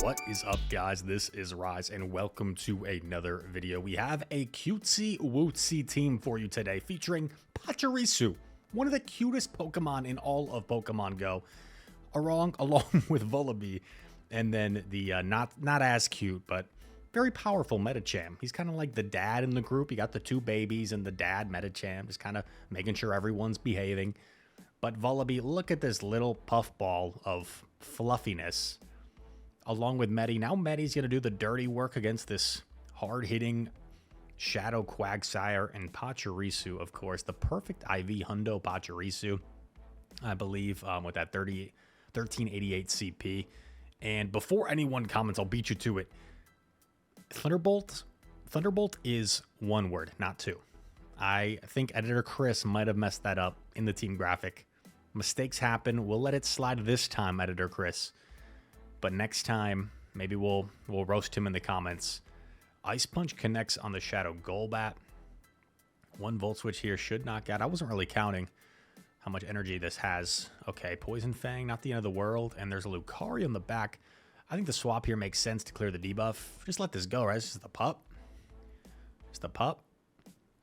What is up, guys? This is Rise, and welcome to another video. We have a cutesy wootsy team for you today, featuring Pachirisu, one of the cutest Pokemon in all of Pokemon Go, along with Vullaby, and then the not as cute but very powerful Medicham. He's kind of like the dad in the group. You got the two babies and the dad Medicham, just kind of making sure everyone's behaving. But Vullaby, look at this little puffball of fluffiness. Along with Medi. Now Medi's going to do the dirty work against this hard-hitting Shadow Quagsire and Pachirisu, of course. The perfect IV Hundo Pachirisu, I believe, with that 1388 CP. And before anyone comments, I'll beat you to it. Thunderbolt is one word, not two. I think Editor Chris might have messed that up in the team graphic. Mistakes happen. We'll let it slide this time, Editor Chris. But next time, maybe we'll roast him in the comments. Ice Punch connects on the Shadow Golbat. 1 Volt Switch here should knock out. I wasn't really counting how much energy this has. Okay, Poison Fang, not the end of the world. And there's a Lucario in the back. I think the swap here makes sense to clear the debuff. Just let this go, right? This is the pup. It's the pup.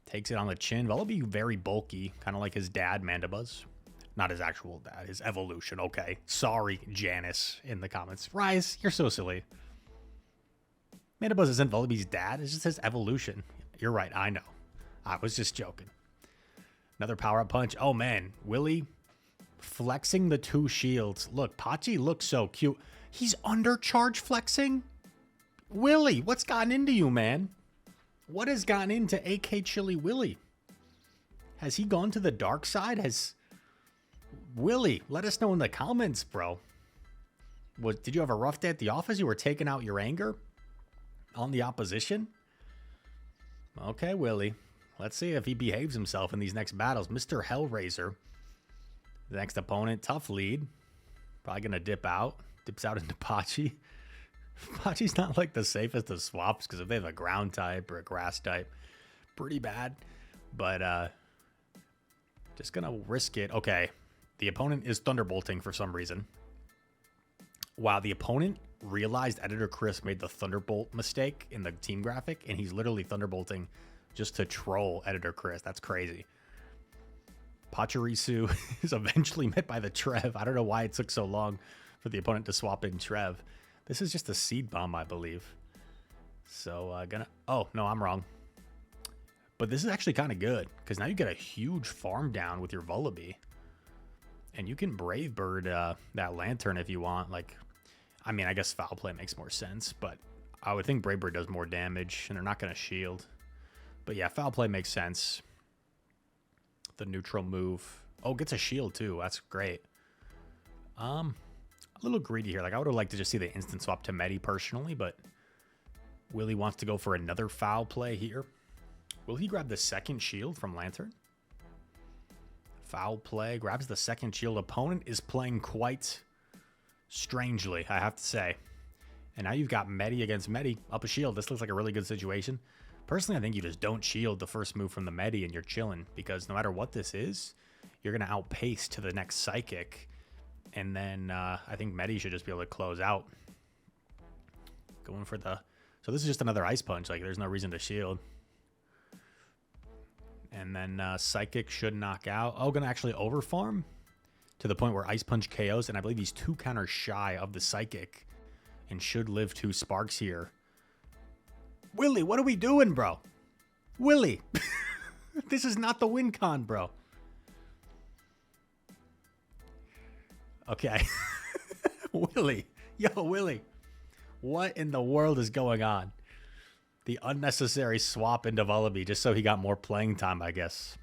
Takes it on the chin. Vullaby very bulky, kind of like his dad, Mandibuzz. Not his actual dad, his evolution. Okay. Sorry, Janice, in the comments. Rise, you're so silly. Mandibuzz isn't Vullaby's dad. It's just his evolution. You're right, I know. I was just joking. Another power-up punch. Oh, man. Willie flexing the 2 shields. Look, Pachi looks so cute. He's undercharge flexing? Willie, what's gotten into you, man? What has gotten into AK Chili Willie? Has he gone to the dark side? Willie, let us know in the comments, bro. Did you have a rough day at the office? You were taking out your anger on the opposition? Okay, Willie. Let's see if he behaves himself in these next battles. Mr. Hellraiser, the next opponent, tough lead. Probably going to dip out. Dips out into Pachi. Pachi's not like the safest of swaps because if they have a ground type or a grass type, pretty bad. But just going to risk it. Okay. The opponent is Thunderbolting for some reason. Wow, the opponent realized Editor Chris made the Thunderbolt mistake in the team graphic, and he's literally Thunderbolting just to troll Editor Chris. That's crazy. Pachirisu is eventually met by the Trev. I don't know why it took so long for the opponent to swap in Trev. This is just a Seed Bomb, I believe. So, oh, no, I'm wrong. But this is actually kind of good, because now you get a huge farm down with your Vullaby. And you can Brave Bird that Lantern if you want. Like, I mean, I guess Foul Play makes more sense, but I would think Brave Bird does more damage, and they're not going to shield. But yeah, Foul Play makes sense. The neutral move. Oh, gets a shield too. That's great. A little greedy here. Like, I would have liked to just see the instant swap to Medi personally, but Willie wants to go for another Foul Play here. Will he grab the second shield from Lantern? Foul Play, grabs the second shield. Opponent is playing quite strangely, I have to say. And now you've got Medi against Medi, up a shield. This looks like a really good situation. Personally, I think you just don't shield the first move from the Medi and you're chilling, because no matter what this is, you're going to outpace to the next Psychic. And then I think Medi should just be able to close out. Going for the... So this is just another Ice Punch. Like, there's no reason to shield. And then Psychic should knock out. Oh, going to actually overfarm to the point where Ice Punch KOs. And I believe he's 2 counters shy of the Psychic and should live 2 Sparks here. Willie, what are we doing, bro? Willie. This is not the win con, bro. Okay. Willie. Yo, Willie. What in the world is going on? The unnecessary swap into Vullaby just so he got more playing time, I guess.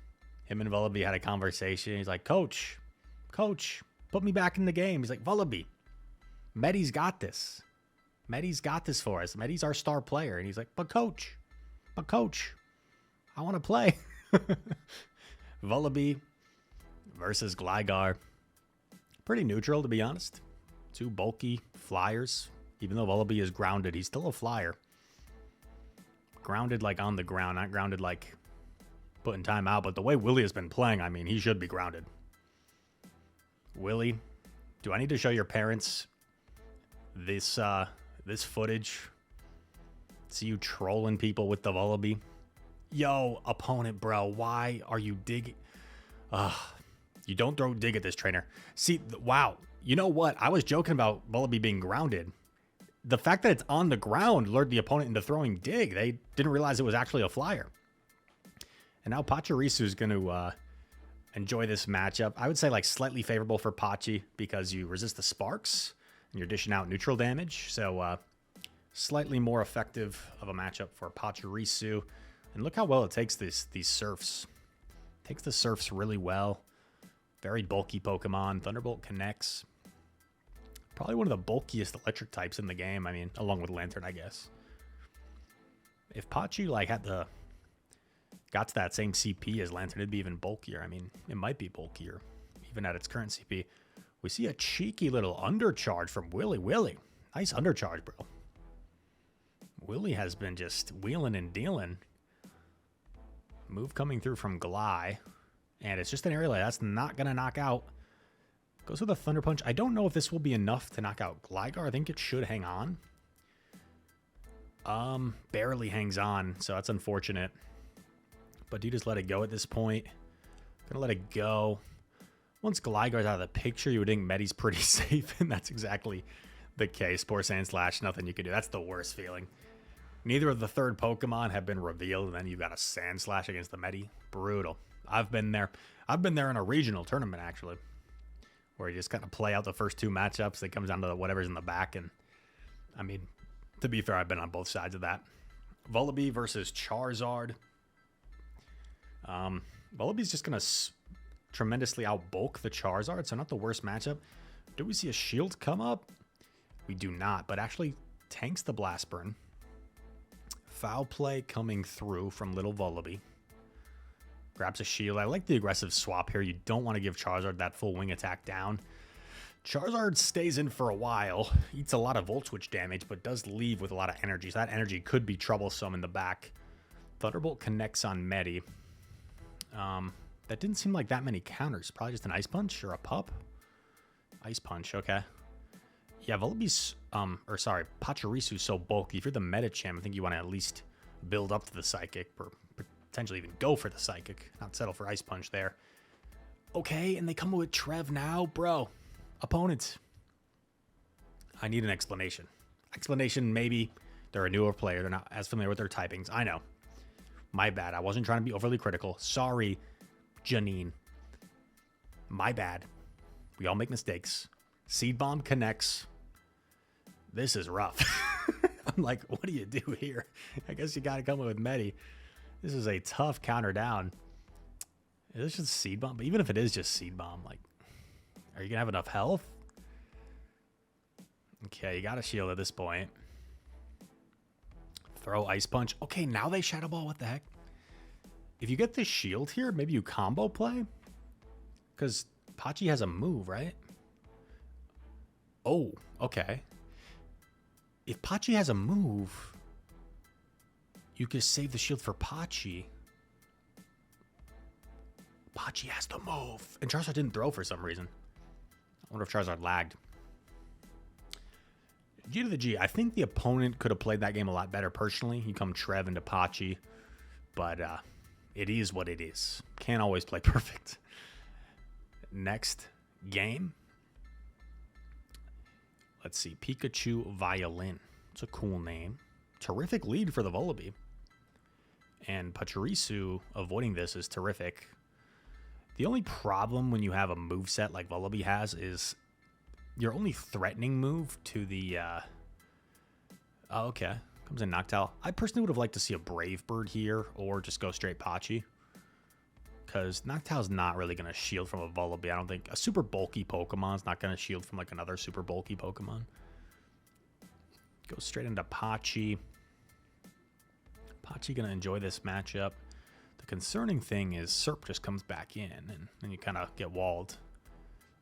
Him and Vullaby had a conversation. He's like, Coach, put me back in the game. He's like, Vullaby, Medi's got this. Medi's got this for us. Medi's our star player. And he's like, but coach, I want to play. Vullaby versus Gligar. Pretty neutral, to be honest. 2 bulky flyers. Even though Vullaby is grounded, he's still a flyer. Grounded like on the ground, not grounded like putting time out. But the way Willie has been playing, I mean, he should be grounded. Willie, do I need to show your parents this this footage. See you trolling people with the Vullaby. Yo, opponent, bro, why are you digging? You don't throw dig at this trainer. See, wow. You know what? I was joking about Vullaby being grounded. The fact that it's on the ground lured the opponent into throwing dig. They didn't realize it was actually a flyer. And now Pachirisu is going to enjoy this matchup. I would say like slightly favorable for Pachi because you resist the sparks and you're dishing out neutral damage. So slightly more effective of a matchup for Pachirisu. And look how well it takes these surfs. Takes the surfs really well. Very bulky Pokemon. Thunderbolt connects. Probably one of the bulkiest electric types in the game. I mean, along with Lantern, I guess. If Pachi like got to that same CP as Lantern, it'd be even bulkier. I mean, it might be bulkier, even at its current CP. We see a cheeky little undercharge from Willy. Willy. Nice undercharge, bro. Willy has been just wheeling and dealing. Move coming through from Gly. And it's just an area that's not going to knock out. Goes with a Thunder Punch. I don't know if this will be enough to knock out Gligar. I think it should hang on. Barely hangs on, so that's unfortunate. But do you just let it go at this point? Gonna let it go. Once Gligar's out of the picture, you would think Medi's pretty safe, and that's exactly the case. Poor Sandslash, nothing you can do. That's the worst feeling. Neither of the third Pokemon have been revealed, and then you've got a Sandslash against the Medi. Brutal. I've been there. I've been there in a regional tournament, actually, where you just kind of play out the first two matchups. It comes down to whatever's in the back, and I mean, to be fair, I've been on both sides of that. Vullaby versus Charizard. Vullaby's just going to tremendously outbulk the Charizard, so not the worst matchup. Do we see a shield come up? We do not, but actually tanks the Blast Burn. Foul play coming through from little Vullaby. Grabs a shield. I like the aggressive swap here. You don't want to give Charizard that full wing attack down. Charizard stays in for a while. Eats a lot of Volt Switch damage, but does leave with a lot of energy. So that energy could be troublesome in the back. Thunderbolt connects on Medi. That didn't seem like that many counters. Probably just an Ice Punch or a Pup. Ice Punch, okay. Yeah, Vullaby's, Pachirisu's so bulky. If you're the Medicham, I think you want to at least build up to the Psychic, or potentially even go for the Psychic, not settle for Ice Punch there. Okay, and they come with Trev now, bro. Opponents. I need an explanation. Explanation, maybe they're a newer player. They're not as familiar with their typings. I know. My bad. I wasn't trying to be overly critical. Sorry, Janine. My bad. We all make mistakes. Seed Bomb connects. This is rough. I'm like, what do you do here? I guess you got to come with Medi. This is a tough counter down. Is this just Seed Bomb? But even if it is just Seed Bomb, like, are you going to have enough health? Okay, you got a shield at this point. Throw Ice Punch. Okay, now they Shadow Ball. What the heck? If you get this shield here, maybe you combo play? Because Pachi has a move, right? Oh, okay. If Pachi has a move, you could save the shield for Pachi. Pachi has the move. And Charizard didn't throw for some reason. I wonder if Charizard lagged. G to the G. I think the opponent could have played that game a lot better personally. You come Trev into Pachi. But it is what it is. Can't always play perfect. Next game. Let's see. Pikachu Violin. It's a cool name. Terrific lead for the Vullaby. And Pachirisu avoiding this is terrific. The only problem when you have a moveset like Vullaby has is your only threatening move to the... Oh, okay. Comes in Noctowl. I personally would have liked to see a Brave Bird here or just go straight Pachi. Because Noctowl's not really going to shield from a Vullaby. I don't think a super bulky Pokemon's not going to shield from like another super bulky Pokemon. Go straight into Pachi. Pachi going to enjoy this matchup. The concerning thing is Serp just comes back in and then you kind of get walled.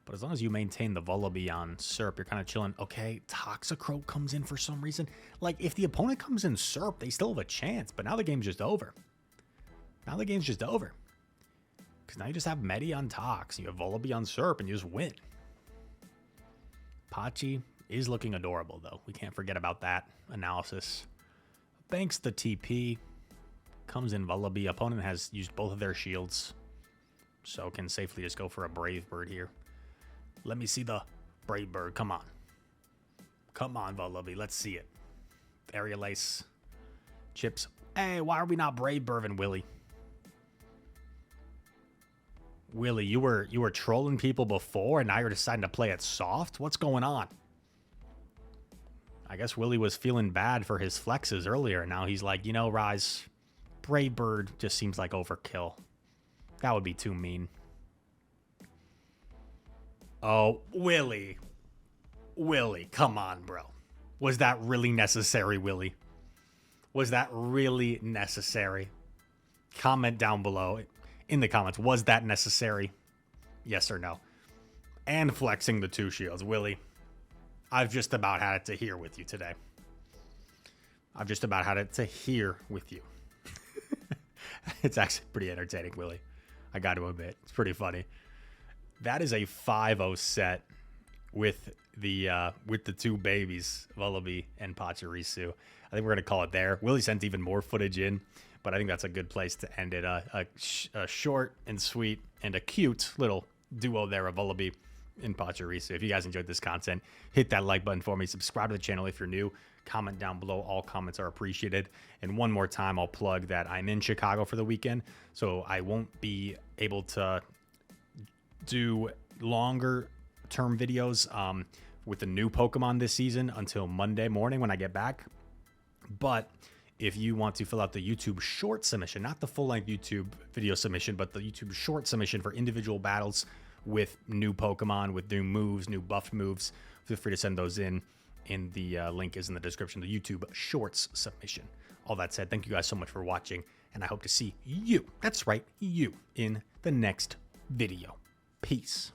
But as long as you maintain the Vullaby on Serp, you're kind of chilling. Okay, Toxicroak comes in for some reason. Like, if the opponent comes in Serp, they still have a chance. But now the game's just over. Now the game's just over. Because now you just have Medi on Tox. You have Vullaby on Serp, and you just win. Pachi, is looking adorable, though. We can't forget about that analysis. Banks the TP. Comes in Vullaby. Opponent has used both of their shields, so can safely just go for a Brave Bird here. Let me see the Brave Bird. Come on. Come on, Vullaby. Let's see it. Area Lace. Chips. Hey, why are we not Brave Birding Willie? Willie, you were trolling people before, and now you're deciding to play it soft? What's going on? I guess Willie was feeling bad for his flexes earlier, and now he's like, you know, Rise, Brave Bird just seems like overkill. That would be too mean. Oh, Willie. Willie, come on, bro. Was that really necessary, Willie? Was that really necessary? Comment down below in the comments. Was that necessary? Yes or no? And flexing the 2 shields. Willie, I've just about had it to here with you today. I've just about had it to here with you. It's actually pretty entertaining, Willie. I got to admit. It's pretty funny. That is a 5-0 set with the 2 babies, Vullaby and Pachirisu. I think we're going to call it there. Willie sent even more footage in, but I think that's a good place to end it. A short and sweet and a cute little duo there of Vullaby and Pachirisu. If you guys enjoyed this content, hit that like button for me. Subscribe to the channel if you're new. Comment down below. All comments are appreciated. And one more time, I'll plug that I'm in Chicago for the weekend, so I won't be able to do longer term videos with the new Pokemon this season until Monday morning when I get back. But if you want to fill out the YouTube short submission, not the full-length YouTube video submission, but the YouTube short submission for individual battles with new Pokemon, with new moves, new buffed moves, feel free to send those in. And the link is in the description, the YouTube Shorts submission. All that said, thank you guys so much for watching, and I hope to see you, that's right, you, in the next video. Peace.